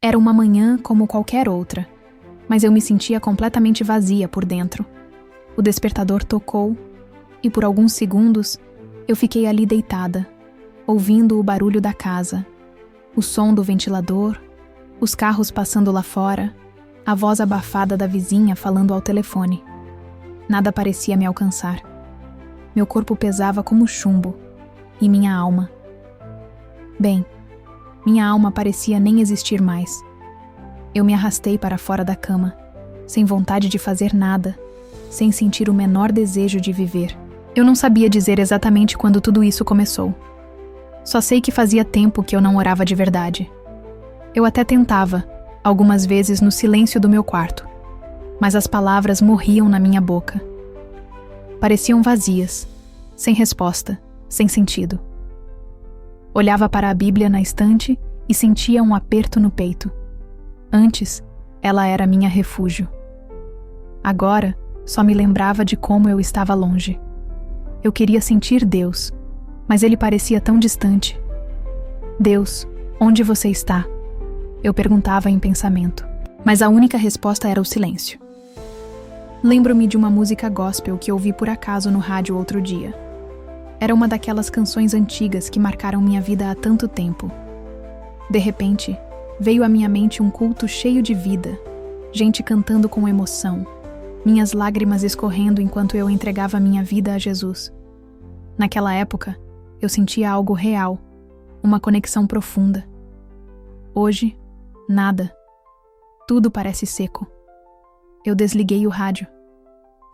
Era uma manhã como qualquer outra, mas eu me sentia completamente vazia por dentro. O despertador tocou e por alguns segundos eu fiquei ali deitada, ouvindo o barulho da casa, o som do ventilador, os carros passando lá fora, a voz abafada da vizinha falando ao telefone. Nada parecia me alcançar. Meu corpo pesava como chumbo, e minha alma. Bem, minha alma parecia nem existir mais. Eu me arrastei para fora da cama, sem vontade de fazer nada, sem sentir o menor desejo de viver. Eu não sabia dizer exatamente quando tudo isso começou. Só sei que fazia tempo que eu não orava de verdade. Eu até tentava, algumas vezes no silêncio do meu quarto, mas as palavras morriam na minha boca. Pareciam vazias, sem resposta, sem sentido. Olhava para a Bíblia na estante e sentia um aperto no peito. Antes, ela era minha refúgio. Agora, só me lembrava de como eu estava longe. Eu queria sentir Deus, mas ele parecia tão distante. Deus, onde você está? Eu perguntava em pensamento, mas a única resposta era o silêncio. Lembro-me de uma música gospel que ouvi por acaso no rádio outro dia. Era uma daquelas canções antigas que marcaram minha vida há tanto tempo. De repente, veio à minha mente um culto cheio de vida, gente cantando com emoção, minhas lágrimas escorrendo enquanto eu entregava minha vida a Jesus. Naquela época, eu sentia algo real, uma conexão profunda. Hoje, nada. Tudo parece seco. Eu desliguei o rádio.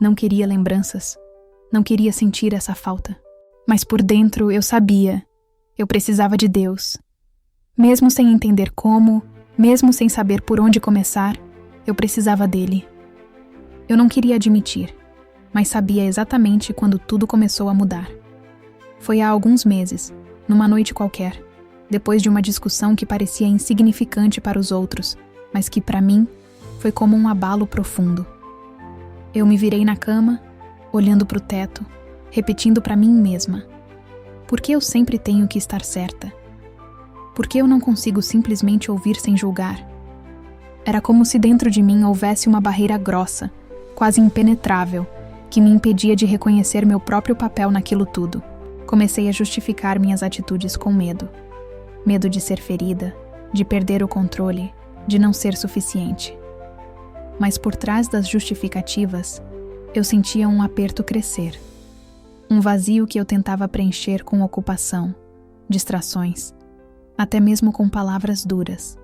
Não queria lembranças. Não queria sentir essa falta. Mas por dentro eu sabia. Eu precisava de Deus. Mesmo sem entender como, mesmo sem saber por onde começar, eu precisava dele. Eu não queria admitir, mas sabia exatamente quando tudo começou a mudar. Foi há alguns meses, numa noite qualquer, depois de uma discussão que parecia insignificante para os outros, mas que, para mim, foi como um abalo profundo. Eu me virei na cama, olhando para o teto, repetindo para mim mesma: por que eu sempre tenho que estar certa? Por que eu não consigo simplesmente ouvir sem julgar? Era como se dentro de mim houvesse uma barreira grossa, quase impenetrável, que me impedia de reconhecer meu próprio papel naquilo tudo. Comecei a justificar minhas atitudes com medo. Medo de ser ferida, de perder o controle, de não ser suficiente. Mas por trás das justificativas, eu sentia um aperto crescer. Um vazio que eu tentava preencher com ocupação, distrações, até mesmo com palavras duras.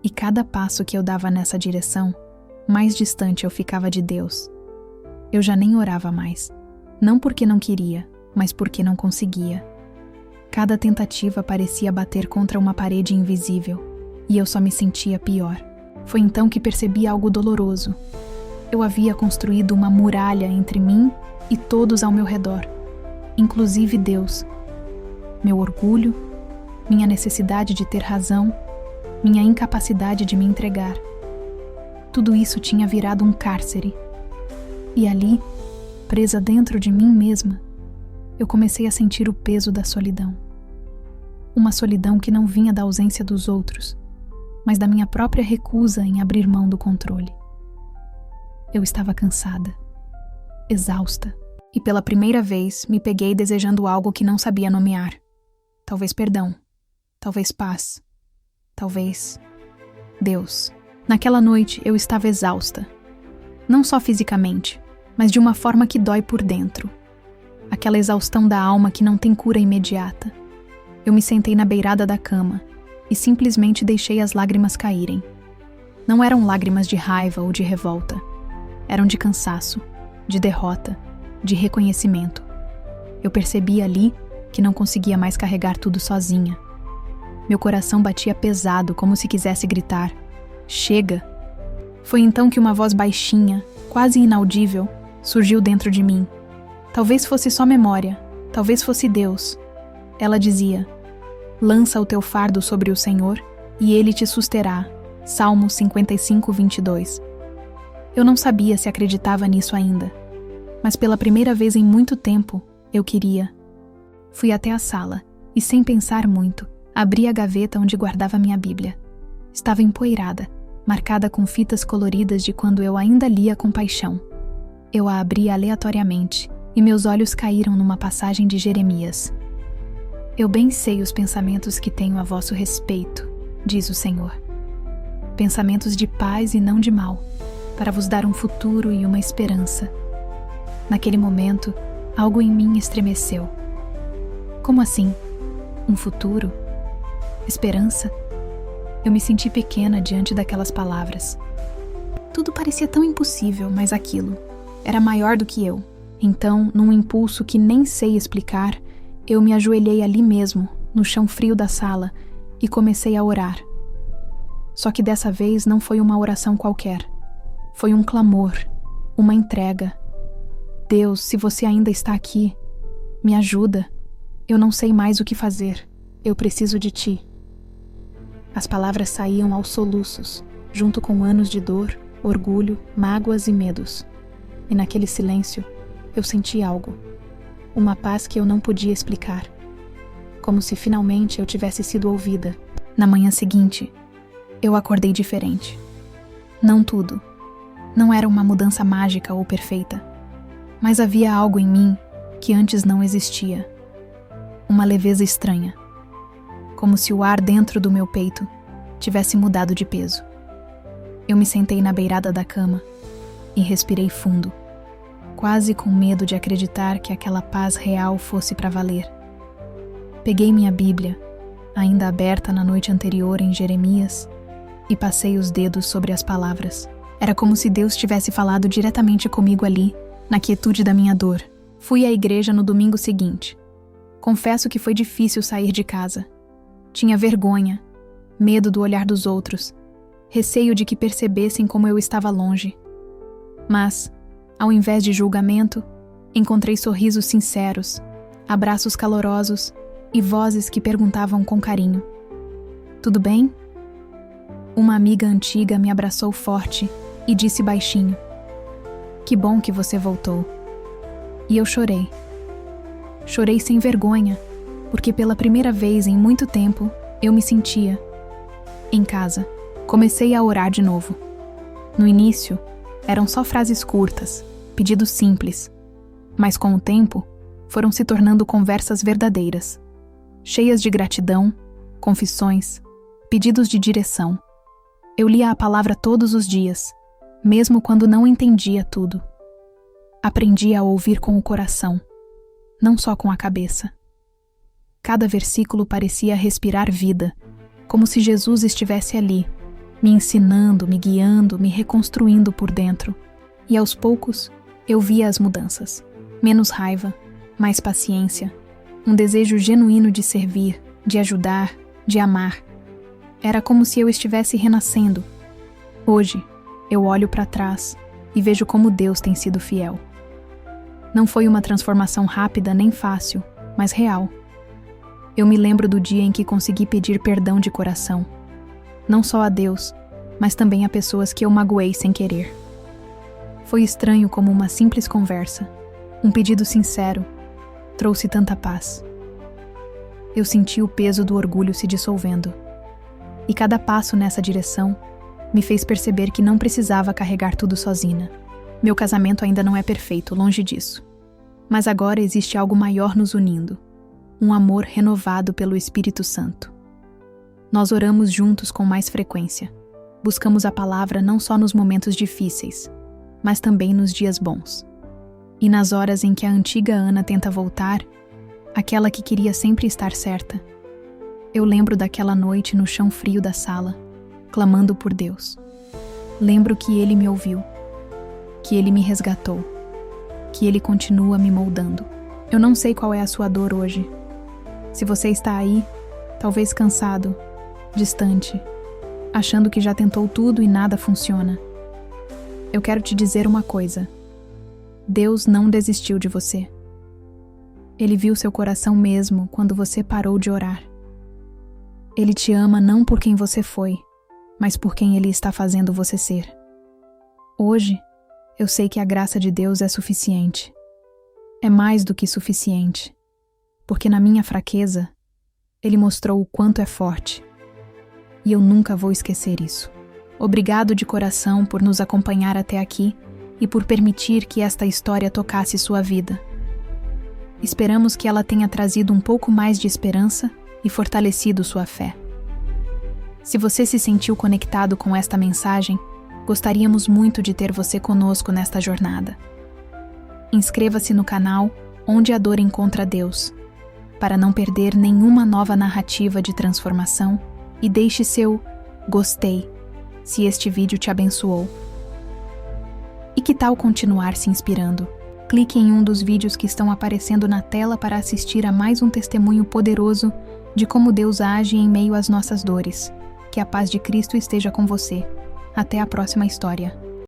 E cada passo que eu dava nessa direção, mais distante eu ficava de Deus. Eu já nem orava mais, não porque não queria, mas porque não conseguia. Cada tentativa parecia bater contra uma parede invisível, e eu só me sentia pior. Foi então que percebi algo doloroso. Eu havia construído uma muralha entre mim e todos ao meu redor, inclusive Deus. Meu orgulho, minha necessidade de ter razão, minha incapacidade de me entregar. Tudo isso tinha virado um cárcere. E ali, presa dentro de mim mesma, eu comecei a sentir o peso da solidão. Uma solidão que não vinha da ausência dos outros, mas da minha própria recusa em abrir mão do controle. Eu estava cansada, exausta, e pela primeira vez me peguei desejando algo que não sabia nomear. Talvez perdão, talvez paz, talvez Deus. Naquela noite eu estava exausta, não só fisicamente, mas de uma forma que dói por dentro. Aquela exaustão da alma que não tem cura imediata. Eu me sentei na beirada da cama e simplesmente deixei as lágrimas caírem. Não eram lágrimas de raiva ou de revolta. Eram de cansaço, de derrota, de reconhecimento. Eu percebi ali que não conseguia mais carregar tudo sozinha. Meu coração batia pesado, como se quisesse gritar: chega! Foi então que uma voz baixinha, quase inaudível, surgiu dentro de mim. Talvez fosse só memória, talvez fosse Deus. Ela dizia: lança o teu fardo sobre o Senhor e Ele te susterá. Salmo 55, 22. Eu não sabia se acreditava nisso ainda, mas pela primeira vez em muito tempo, eu queria. Fui até a sala e, sem pensar muito, abri a gaveta onde guardava minha Bíblia. Estava empoeirada, marcada com fitas coloridas de quando eu ainda lia com paixão. Eu a abri aleatoriamente e meus olhos caíram numa passagem de Jeremias. Eu bem sei os pensamentos que tenho a vosso respeito, diz o Senhor. Pensamentos de paz e não de mal, para vos dar um futuro e uma esperança. Naquele momento, algo em mim estremeceu. Como assim? Um futuro? Esperança? Eu me senti pequena diante daquelas palavras. Tudo parecia tão impossível, mas aquilo era maior do que eu. Então, num impulso que nem sei explicar, eu me ajoelhei ali mesmo, no chão frio da sala, e comecei a orar. Só que dessa vez não foi uma oração qualquer. Foi um clamor, uma entrega. Deus, se você ainda está aqui, me ajuda. Eu não sei mais o que fazer. Eu preciso de ti. As palavras saíam aos soluços, junto com anos de dor, orgulho, mágoas e medos. E naquele silêncio, eu senti algo. Uma paz que eu não podia explicar. Como se finalmente eu tivesse sido ouvida. Na manhã seguinte, eu acordei diferente. Não tudo. Não era uma mudança mágica ou perfeita. Mas havia algo em mim que antes não existia. Uma leveza estranha. Como se o ar dentro do meu peito tivesse mudado de peso. Eu me sentei na beirada da cama e respirei fundo, quase com medo de acreditar que aquela paz real fosse para valer. Peguei minha Bíblia, ainda aberta na noite anterior em Jeremias, e passei os dedos sobre as palavras. Era como se Deus tivesse falado diretamente comigo ali, na quietude da minha dor. Fui à igreja no domingo seguinte. Confesso que foi difícil sair de casa. Tinha vergonha, medo do olhar dos outros, receio de que percebessem como eu estava longe. Mas, ao invés de julgamento, encontrei sorrisos sinceros, abraços calorosos e vozes que perguntavam com carinho: "Tudo bem?" Uma amiga antiga me abraçou forte e disse baixinho: "Que bom que você voltou." E eu chorei. Chorei sem vergonha, porque pela primeira vez em muito tempo eu me sentia em casa. Comecei a orar de novo. No início, eram só frases curtas, pedidos simples, mas com o tempo foram se tornando conversas verdadeiras, cheias de gratidão, confissões, pedidos de direção. Eu lia a palavra todos os dias, mesmo quando não entendia tudo. Aprendi a ouvir com o coração, não só com a cabeça. Cada versículo parecia respirar vida, como se Jesus estivesse ali, me ensinando, me guiando, me reconstruindo por dentro. E aos poucos, eu via as mudanças. Menos raiva, mais paciência, um desejo genuíno de servir, de ajudar, de amar. Era como se eu estivesse renascendo. Hoje, eu olho para trás e vejo como Deus tem sido fiel. Não foi uma transformação rápida nem fácil, mas real. Eu me lembro do dia em que consegui pedir perdão de coração. Não só a Deus, mas também a pessoas que eu magoei sem querer. Foi estranho como uma simples conversa, um pedido sincero, trouxe tanta paz. Eu senti o peso do orgulho se dissolvendo. E cada passo nessa direção me fez perceber que não precisava carregar tudo sozinha. Meu casamento ainda não é perfeito, longe disso. Mas agora existe algo maior nos unindo. Um amor renovado pelo Espírito Santo. Nós oramos juntos com mais frequência. Buscamos a palavra não só nos momentos difíceis, mas também nos dias bons. E nas horas em que a antiga Ana tenta voltar, aquela que queria sempre estar certa, eu lembro daquela noite no chão frio da sala, clamando por Deus. Lembro que Ele me ouviu, que Ele me resgatou, que Ele continua me moldando. Eu não sei qual é a sua dor hoje. Se você está aí, talvez cansado, distante, achando que já tentou tudo e nada funciona, eu quero te dizer uma coisa. Deus não desistiu de você. Ele viu seu coração mesmo quando você parou de orar. Ele te ama não por quem você foi, mas por quem Ele está fazendo você ser. Hoje, eu sei que a graça de Deus é suficiente. É mais do que suficiente. Porque na minha fraqueza, Ele mostrou o quanto é forte. E eu nunca vou esquecer isso. Obrigado de coração por nos acompanhar até aqui e por permitir que esta história tocasse sua vida. Esperamos que ela tenha trazido um pouco mais de esperança e fortalecido sua fé. Se você se sentiu conectado com esta mensagem, gostaríamos muito de ter você conosco nesta jornada. Inscreva-se no canal Onde a Dor Encontra Deus, para não perder nenhuma nova narrativa de transformação, e deixe seu gostei se este vídeo te abençoou. E que tal continuar se inspirando? Clique em um dos vídeos que estão aparecendo na tela para assistir a mais um testemunho poderoso de como Deus age em meio às nossas dores. Que a paz de Cristo esteja com você. Até a próxima história.